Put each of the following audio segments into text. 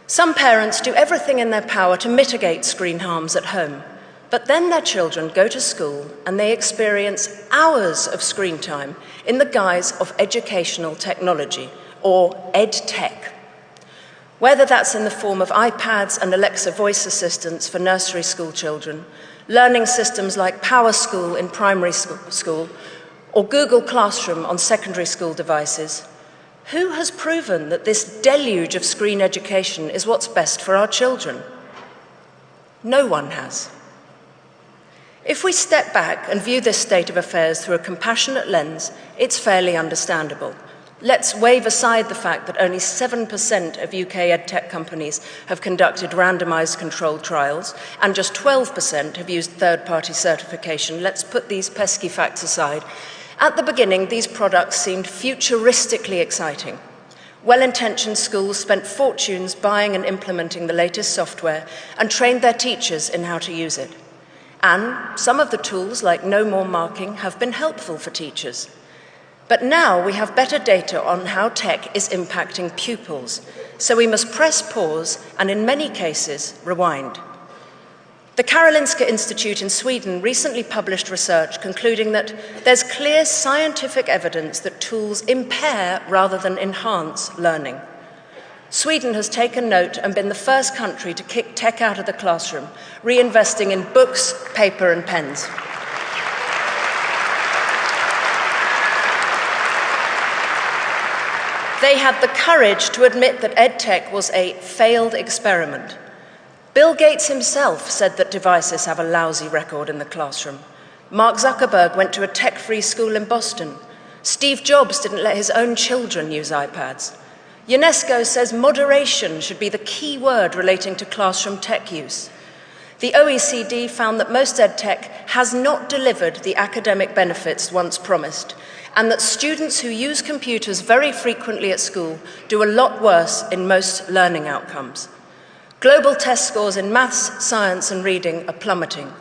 Some parents do everything in their power to mitigate screen harms at home, but then their children go to school and they experience hours of screen time in the guise of educational technology, or ed-tech. Whether that's in the form of iPads and Alexa voice assistants for nursery school children, learning systems like PowerSchool in primary school, or Google Classroom on secondary school devices, who has proven that this deluge of screen education is what's best for our children? No one has. If we step back and view this state of affairs through a compassionate lens, it's fairly understandable. Let's wave aside the fact that only 7% of UK edtech companies have conducted randomized controlled trials, and just 12% have used third-party certification. Let's put these pesky facts aside. At the beginning, these products seemed futuristically exciting. Well-intentioned schools spent fortunes buying and implementing the latest software and trained their teachers in how to use it. And some of the tools, like no more marking, have been helpful for teachers. But now we have better data on how tech is impacting pupils, so we must press pause and, in many cases, rewind. The Karolinska Institute in Sweden recently published research concluding that there's clear scientific evidence that tools impair rather than enhance learning. Sweden has taken note and been the first country to kick tech out of the classroom, reinvesting in books, paper, and pens. They had the courage to admit that EdTech was a failed experiment. Bill Gates himself said that devices have a lousy record in the classroom. Mark Zuckerberg went to a tech-free school in Boston. Steve Jobs didn't let his own children use iPads. UNESCO says moderation should be the key word relating to classroom tech use. The OECD found that most EdTech has not delivered the academic benefits once promised, and that students who use computers very frequently at school do a lot worse in most learning outcomes. Global test scores in maths, science, and reading are plummeting.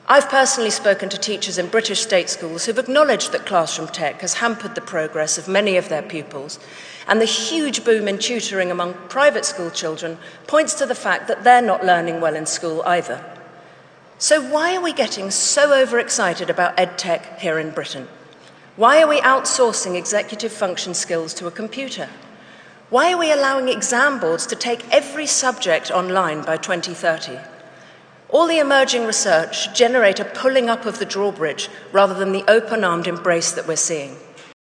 I've personally spoken to teachers in British state schools who've acknowledged that classroom tech has hampered the progress of many of their pupils, and the huge boom in tutoring among private school children points to the fact that they're not learning well in school either. So why are we getting so overexcited about EdTech here in Britain? Why are we outsourcing executive function skills to a computer? Why are we allowing exam boards to take every subject online by 2030? All the emerging research should generate a pulling up of the drawbridge rather than the open-armed embrace that we're seeing.